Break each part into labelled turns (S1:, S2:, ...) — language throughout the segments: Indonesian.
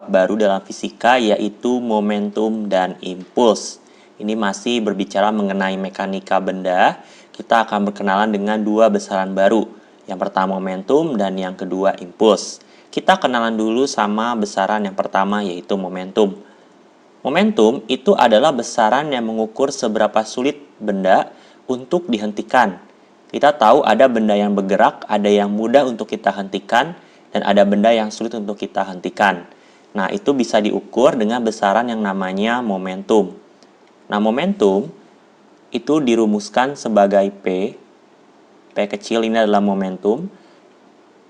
S1: baru dalam fisika, yaitu momentum dan impuls. Ini masih berbicara mengenai mekanika benda. Kita akan berkenalan dengan dua besaran baru. Yang pertama momentum dan yang kedua impuls. Kita kenalan dulu sama besaran yang pertama, yaitu momentum. Momentum itu adalah besaran yang mengukur seberapa sulit benda untuk dihentikan. Kita tahu ada benda yang bergerak, ada yang mudah untuk kita hentikan, dan ada benda yang sulit untuk kita hentikan. Nah, itu bisa diukur dengan besaran yang namanya momentum. Nah, momentum itu dirumuskan sebagai P. P kecil ini adalah momentum,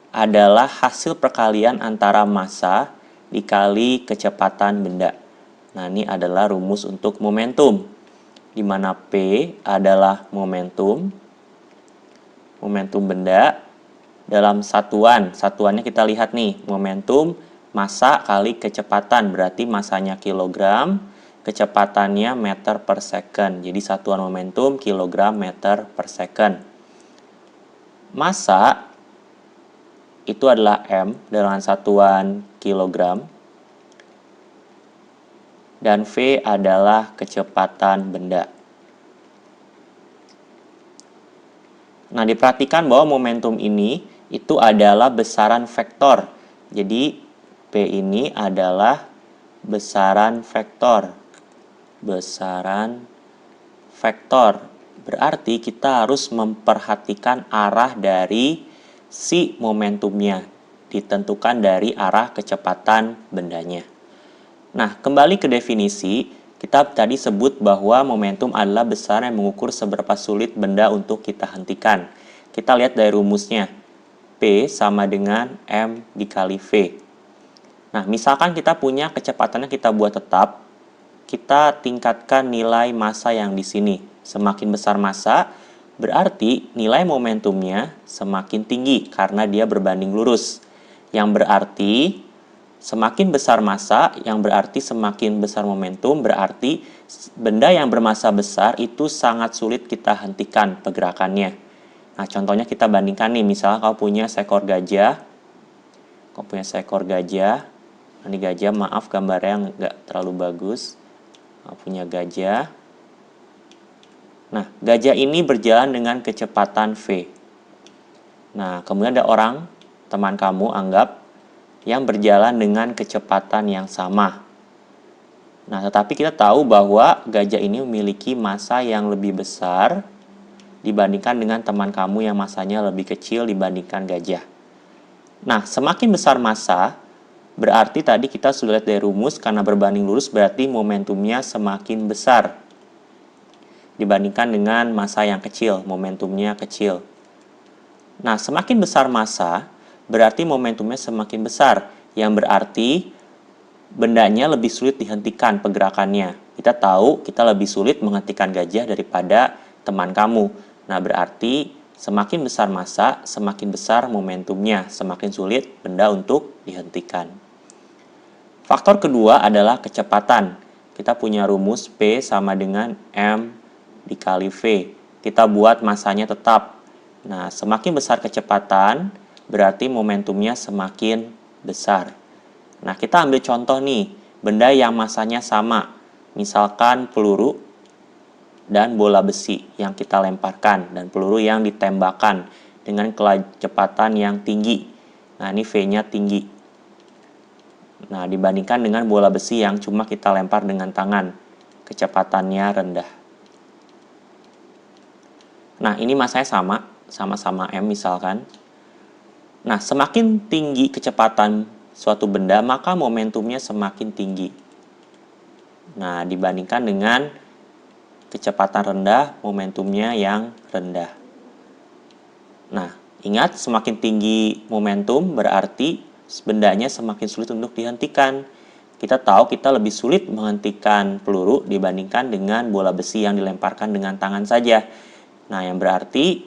S1: adalah hasil perkalian antara massa dikali kecepatan benda. Nah, ini adalah rumus untuk momentum, di mana P adalah momentum benda dalam satuannya kita lihat nih, momentum massa kali kecepatan, berarti massanya kilogram, kecepatannya meter per second. Jadi satuan momentum kilogram meter per second. Massa itu adalah M dengan satuan kilogram, dan V adalah kecepatan benda. Nah, diperhatikan bahwa momentum ini itu adalah besaran vektor. Jadi P ini adalah besaran vektor. Besaran vektor. Berarti kita harus memperhatikan arah dari si momentumnya. Ditentukan dari arah kecepatan bendanya. Nah, kembali ke definisi, kita tadi sebut bahwa momentum adalah besaran yang mengukur seberapa sulit benda untuk kita hentikan. Kita lihat dari rumusnya. P sama dengan M dikali V. Nah, misalkan kita punya kecepatannya kita buat tetap, kita tingkatkan nilai massa yang di sini. Semakin besar massa, berarti nilai momentumnya semakin tinggi karena dia berbanding lurus. Yang berarti semakin besar massa, yang berarti semakin besar momentum, berarti benda yang bermassa besar itu sangat sulit kita hentikan pergerakannya. Nah, contohnya kita bandingkan nih, misalnya kau punya seekor gajah. Ini gajah, maaf gambarnya nggak terlalu bagus. Kau punya gajah. Nah, gajah ini berjalan dengan kecepatan V. Nah, kemudian ada orang, teman kamu anggap, yang berjalan dengan kecepatan yang sama. Nah, tetapi kita tahu bahwa gajah ini memiliki massa yang lebih besar dibandingkan dengan teman kamu yang massanya lebih kecil dibandingkan gajah. Nah, semakin besar massa, berarti tadi kita sudah lihat dari rumus, karena berbanding lurus berarti momentumnya semakin besar dibandingkan dengan massa yang kecil, momentumnya kecil. Nah, semakin besar massa, berarti momentumnya semakin besar, yang berarti bendanya lebih sulit dihentikan pergerakannya. Kita tahu kita lebih sulit menghentikan gajah daripada teman kamu. Nah, berarti semakin besar massa, semakin besar momentumnya, semakin sulit benda untuk dihentikan. Faktor kedua adalah kecepatan. Kita punya rumus P sama dengan M dikali V. Kita buat massanya tetap. Nah, semakin besar kecepatan, berarti momentumnya semakin besar. Nah, kita ambil contoh nih, benda yang massanya sama. Misalkan peluru dan bola besi yang kita lemparkan, dan peluru yang ditembakkan dengan kecepatan yang tinggi. Nah, ini V-nya tinggi. Nah, dibandingkan dengan bola besi yang cuma kita lempar dengan tangan, kecepatannya rendah. Nah, ini massanya sama-sama M misalkan. Nah, semakin tinggi kecepatan suatu benda, maka momentumnya semakin tinggi. Nah, dibandingkan dengan kecepatan rendah, momentumnya yang rendah. Nah, ingat, semakin tinggi momentum berarti bendanya semakin sulit untuk dihentikan. Kita tahu kita lebih sulit menghentikan peluru dibandingkan dengan bola besi yang dilemparkan dengan tangan saja. Nah, yang berarti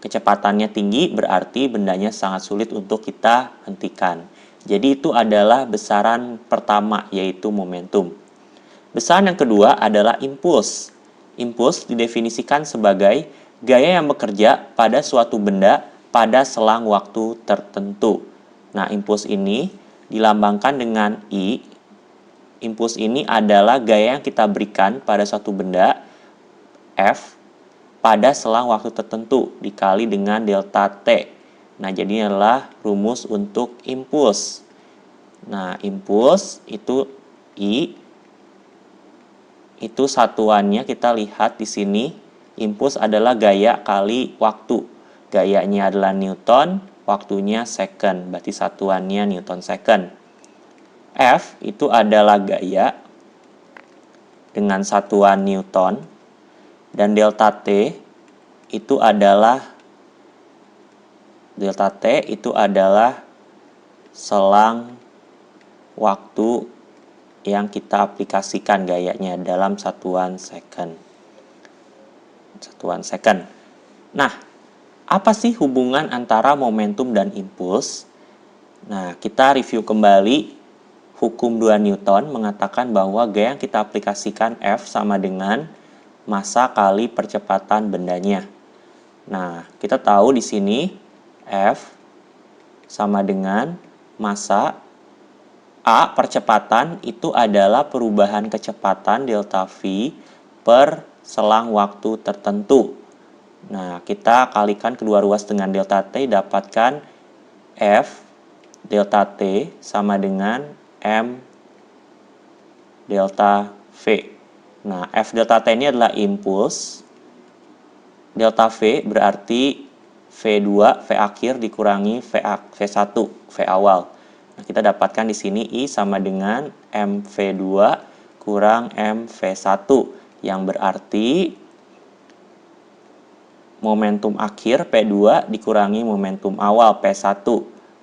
S1: kecepatannya tinggi berarti bendanya sangat sulit untuk kita hentikan. Jadi itu adalah besaran pertama, yaitu momentum. Besaran yang kedua adalah impuls. Impuls didefinisikan sebagai gaya yang bekerja pada suatu benda pada selang waktu tertentu. Nah, impuls ini dilambangkan dengan I. Impuls ini adalah gaya yang kita berikan pada suatu benda, F, pada selang waktu tertentu dikali dengan delta T. Nah, jadi ini adalah rumus untuk impuls. Nah, impuls itu I, itu satuannya kita lihat di sini. Impuls adalah gaya kali waktu. Gayanya adalah Newton, waktunya second, berarti satuannya Newton second. F itu adalah gaya dengan satuan Newton, dan delta T itu adalah selang waktu yang kita aplikasikan gayanya dalam satuan second. Nah, apa sih hubungan antara momentum dan impuls? Nah, kita review kembali. Hukum 2 Newton mengatakan bahwa gaya yang kita aplikasikan F sama dengan massa kali percepatan bendanya. Nah, kita tahu di sini F sama dengan massa A percepatan itu adalah perubahan kecepatan delta V per selang waktu tertentu. Nah, kita kalikan kedua ruas dengan delta T, dapatkan F delta T sama dengan M delta V. Nah, F delta T ini adalah impuls. Delta V berarti V2, V akhir dikurangi V1, V awal. Nah, kita dapatkan di sini I sama dengan MV2 kurang MV1 yang berarti momentum akhir P2 dikurangi momentum awal P1.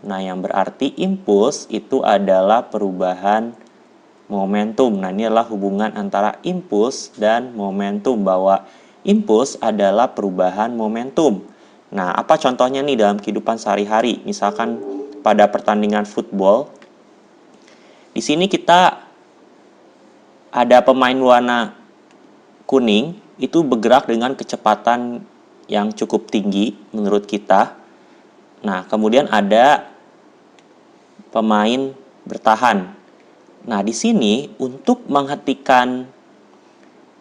S1: Nah, yang berarti impuls itu adalah perubahan momentum. Nah, ini adalah hubungan antara impuls dan momentum, bahwa impuls adalah perubahan momentum. Nah, apa contohnya nih dalam kehidupan sehari-hari? Misalkan pada pertandingan football, di sini kita ada pemain warna kuning itu bergerak dengan kecepatan yang cukup tinggi menurut kita. Nah, kemudian ada pemain bertahan. Nah, di sini untuk menghentikan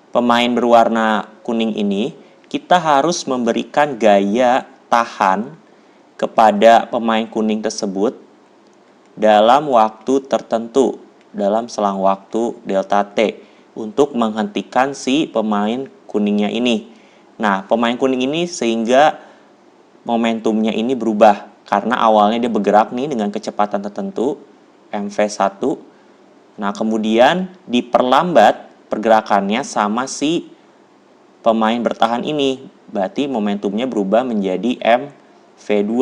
S1: pemain berwarna kuning ini, kita harus memberikan gaya tahan kepada pemain kuning tersebut dalam waktu tertentu, dalam selang waktu delta T, untuk menghentikan si pemain kuningnya ini. Nah, pemain kuning ini sehingga momentumnya ini berubah, karena awalnya dia bergerak nih dengan kecepatan tertentu, MV1. Nah, kemudian diperlambat pergerakannya sama si pemain bertahan ini, berarti momentumnya berubah menjadi MV2.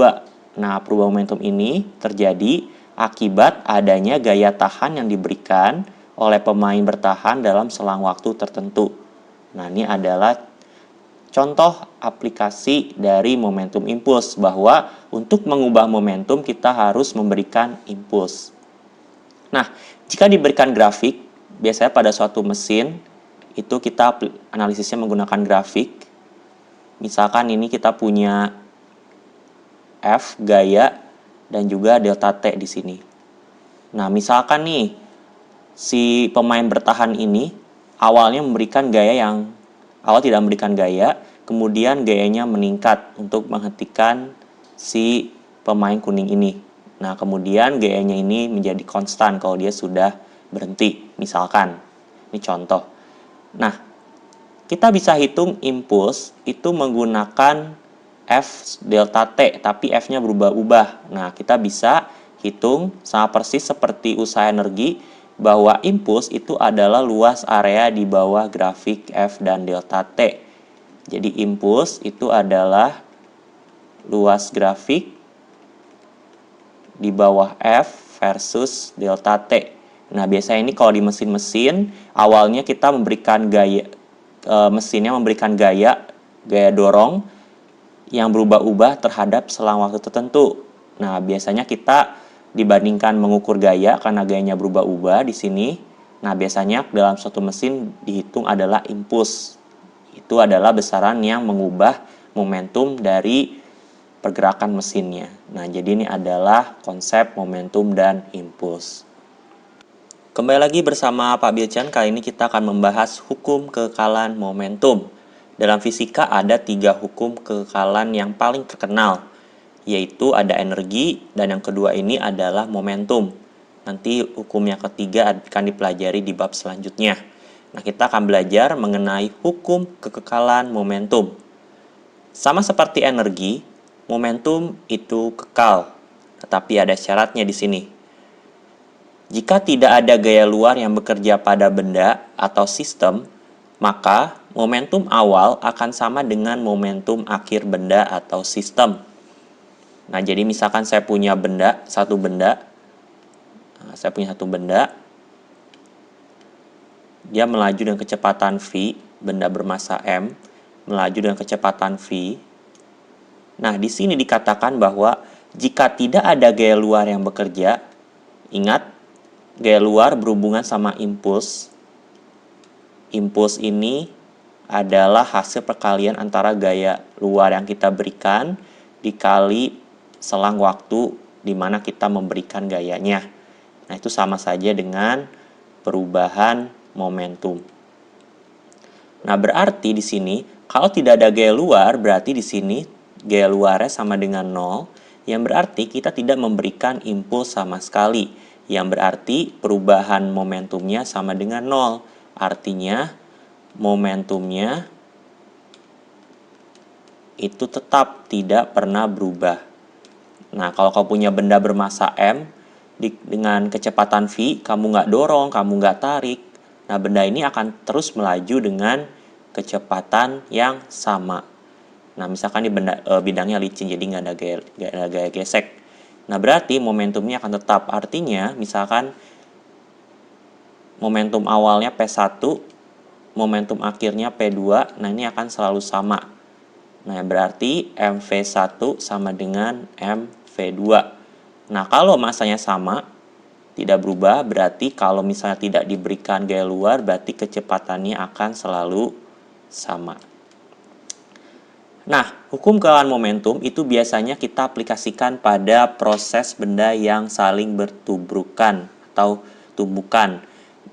S1: Nah, perubahan momentum ini terjadi akibat adanya gaya tahan yang diberikan oleh pemain bertahan dalam selang waktu tertentu. Nah, ini adalah contoh aplikasi dari momentum impuls, bahwa untuk mengubah momentum kita harus memberikan impuls. Nah, jika diberikan grafik, biasanya pada suatu mesin itu kita analisisnya menggunakan grafik. Misalkan ini kita punya F gaya dan juga delta T di sini. Nah, misalkan nih si pemain bertahan ini awalnya memberikan gaya yang awal tidak memberikan gaya, kemudian gayanya meningkat untuk menghentikan si pemain kuning ini. Nah, kemudian gayanya ini menjadi konstan kalau dia sudah berhenti, misalkan. Ini contoh. Nah, kita bisa hitung impuls itu menggunakan F delta T, tapi F-nya berubah-ubah. Nah, kita bisa hitung sama persis seperti usaha energi, bahwa impuls itu adalah luas area di bawah grafik F dan delta T. Jadi impuls itu adalah luas grafik di bawah F versus delta T. Nah, biasanya ini kalau di mesin-mesin, awalnya kita memberikan gaya, mesinnya memberikan gaya dorong yang berubah-ubah terhadap selang waktu tertentu. Nah, biasanya kita dibandingkan mengukur gaya karena gayanya berubah-ubah di sini. Nah, biasanya dalam suatu mesin dihitung adalah impuls. Itu adalah besaran yang mengubah momentum dari pergerakan mesinnya. Nah, jadi ini adalah konsep momentum dan impuls. Kembali lagi bersama Pak Bilcan, kali ini kita akan membahas hukum kekekalan momentum. Dalam fisika ada 3 hukum kekekalan yang paling terkenal, yaitu ada energi, dan yang kedua ini adalah momentum. Nanti hukum yang ketiga akan dipelajari di bab selanjutnya. Nah, kita akan belajar mengenai hukum kekekalan momentum. Sama seperti energi, momentum itu kekal, tetapi ada syaratnya di sini. Jika tidak ada gaya luar yang bekerja pada benda atau sistem, maka momentum awal akan sama dengan momentum akhir benda atau sistem. Nah, jadi misalkan saya punya satu benda, dia melaju dengan kecepatan v, benda bermasa m, melaju dengan kecepatan v. Nah, di sini dikatakan bahwa jika tidak ada gaya luar yang bekerja, ingat, gaya luar berhubungan sama impuls. Impuls ini adalah hasil perkalian antara gaya luar yang kita berikan dikali selang waktu di mana kita memberikan gayanya. Nah, itu sama saja dengan perubahan momentum. Nah, berarti di sini kalau tidak ada gaya luar, berarti di sini gaya luarnya sama dengan 0, yang berarti kita tidak memberikan impuls sama sekali. Yang berarti perubahan momentumnya sama dengan 0. Artinya momentumnya itu tetap tidak pernah berubah. Nah, kalau kamu punya benda bermasa M dengan kecepatan V, kamu nggak dorong, kamu nggak tarik. Nah, benda ini akan terus melaju dengan kecepatan yang sama. Nah, misalkan di bidangnya licin, jadi nggak ada gaya gesek. Nah, berarti momentumnya akan tetap. Artinya, misalkan momentum awalnya P1, momentum akhirnya P2, nah ini akan selalu sama. Nah, berarti MV1 sama dengan MV2. Nah, kalau masanya sama, tidak berubah, berarti kalau misalnya tidak diberikan gaya luar, berarti kecepatannya akan selalu sama. Nah, hukum kekekalan momentum itu biasanya kita aplikasikan pada proses benda yang saling bertubrukan atau tumbukan.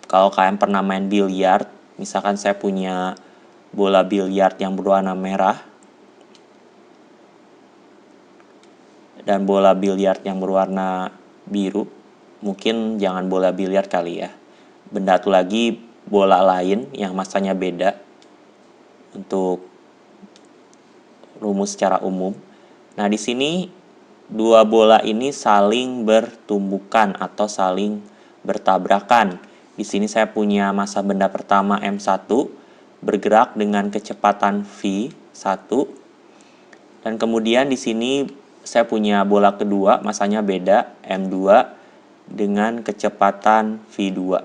S1: Kalau kalian pernah main biliar, misalkan saya punya bola biliar yang berwarna merah dan bola biliar yang berwarna biru, mungkin jangan bola biliar kali ya. Benda satu lagi bola lain yang masanya beda untuk rumus secara umum. Nah, di sini dua bola ini saling bertumbukan atau saling bertabrakan. Di sini saya punya massa benda pertama M1 bergerak dengan kecepatan V1, dan kemudian di sini saya punya bola kedua, massanya beda, M2 dengan kecepatan V2.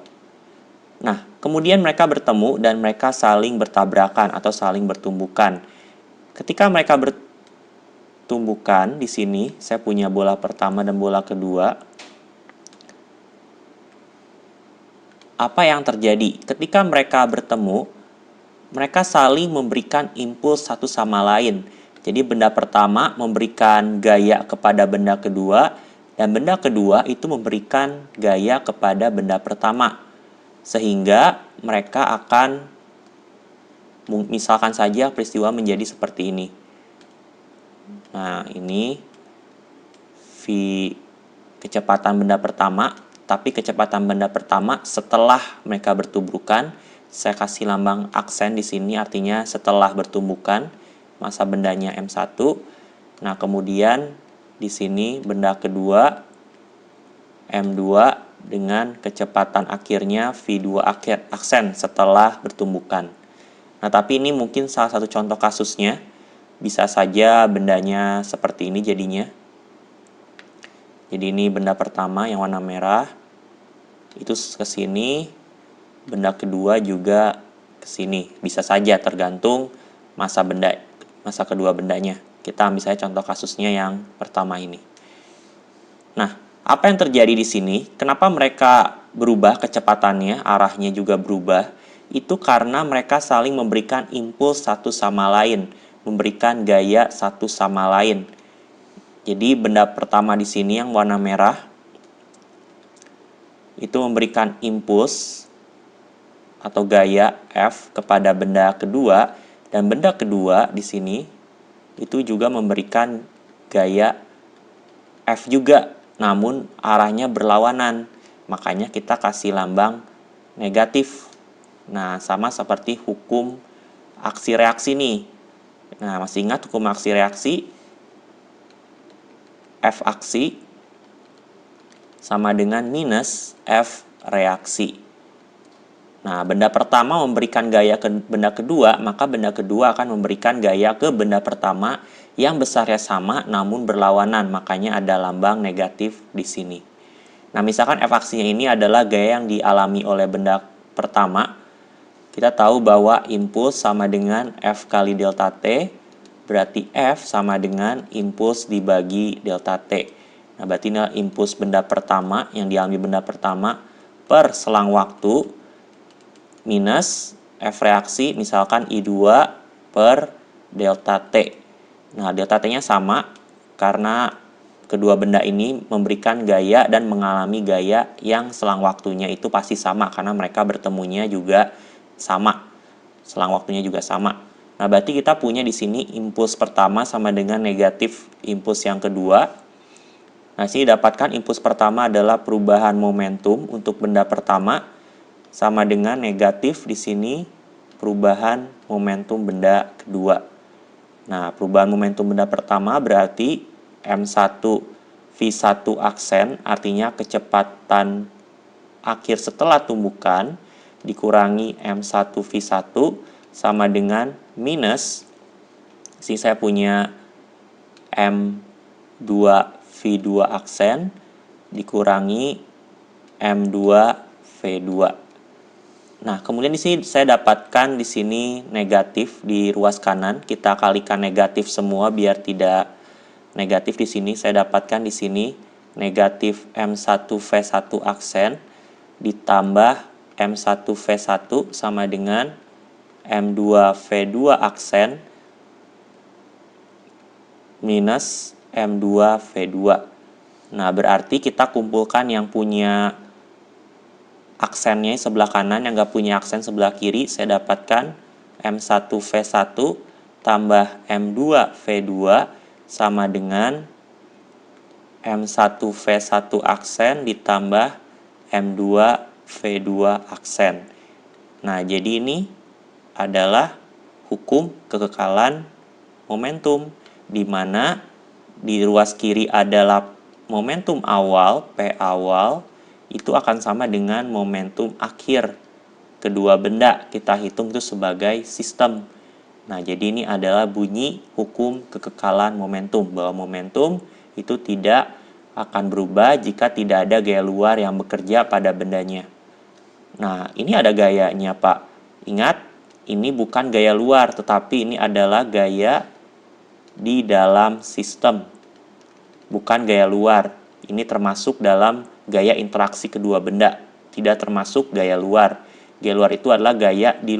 S1: Nah, kemudian mereka bertemu dan mereka saling bertabrakan atau saling bertumbukan. Ketika mereka bertumbukan, di sini saya punya bola pertama dan bola kedua. Apa yang terjadi? Ketika mereka bertemu, mereka saling memberikan impuls satu sama lain. Jadi benda pertama memberikan gaya kepada benda kedua, dan benda kedua itu memberikan gaya kepada benda pertama. Sehingga mereka akan, misalkan saja peristiwa menjadi seperti ini. Nah, ini V kecepatan benda pertama, tapi kecepatan benda pertama setelah mereka bertumbukan, saya kasih lambang aksen di sini, artinya setelah bertumbukan, massa bendanya M1. Nah, kemudian di sini benda kedua M2 dengan kecepatan akhirnya V2 aksen setelah bertumbukan. Nah, tapi ini mungkin salah satu contoh kasusnya. Bisa saja bendanya seperti ini jadinya. Jadi ini benda pertama yang warna merah. Itu ke sini. Benda kedua juga ke sini. Bisa saja tergantung massa kedua bendanya. Kita ambil saja contoh kasusnya yang pertama ini. Nah, apa yang terjadi di sini? Kenapa mereka berubah kecepatannya, arahnya juga berubah? Itu karena mereka saling memberikan impuls satu sama lain, memberikan gaya satu sama lain. Jadi benda pertama di sini yang warna merah itu memberikan impuls atau gaya F kepada benda kedua, dan benda kedua di sini itu juga memberikan gaya F juga, namun arahnya berlawanan. Makanya kita kasih lambang negatif. Nah, sama seperti hukum aksi reaksi nih. Nah, masih ingat hukum aksi reaksi? F aksi sama dengan minus F reaksi. Nah, benda pertama memberikan gaya ke benda kedua, maka benda kedua akan memberikan gaya ke benda pertama yang besarnya sama namun berlawanan, makanya ada lambang negatif di sini. Nah, misalkan F aksinya ini adalah gaya yang dialami oleh benda pertama. Kita tahu bahwa impuls sama dengan F kali delta T, berarti F sama dengan impuls dibagi delta T. Nah, berarti ini impuls benda pertama yang dialami benda pertama per selang waktu minus F reaksi misalkan I2 per delta T. Nah, delta T-nya sama karena kedua benda ini memberikan gaya dan mengalami gaya yang selang waktunya itu pasti sama karena mereka bertemunya juga sama. Selang waktunya juga sama. Nah, berarti kita punya di sini impuls pertama sama dengan negatif impuls yang kedua. Nah, sini dapatkan impuls pertama adalah perubahan momentum untuk benda pertama sama dengan negatif di sini perubahan momentum benda kedua. Nah, perubahan momentum benda pertama berarti M1 V1 aksen, artinya kecepatan akhir setelah tumbukan dikurangi M1 V1 sama dengan minus, sini saya punya M2 V2 aksen dikurangi M2 V2. Nah, kemudian di sini saya dapatkan di sini negatif di ruas kanan. Kita kalikan negatif semua biar tidak negatif di sini. Saya dapatkan di sini negatif M1 V1 aksen ditambah M1 V1 sama dengan M2 V2 aksen minus M2 V2. Nah, berarti kita kumpulkan yang punya aksennya sebelah kanan, yang nggak punya aksen sebelah kiri. Saya dapatkan M1 V1 tambah M2 V2 sama dengan M1 V1 aksen ditambah M2 V2 aksen. Nah, jadi ini adalah hukum kekekalan momentum, di mana di ruas kiri adalah momentum awal, P awal, itu akan sama dengan momentum akhir kedua benda. Kita hitung itu sebagai sistem. Nah, jadi ini adalah bunyi hukum kekekalan momentum, bahwa momentum itu tidak akan berubah jika tidak ada gaya luar yang bekerja pada bendanya. Nah, ini ada gayanya, Pak. Ingat, ini bukan gaya luar, tetapi ini adalah gaya di dalam sistem, bukan gaya luar. Ini termasuk dalam gaya interaksi kedua benda, tidak termasuk gaya luar. Gaya luar itu adalah gaya di luar.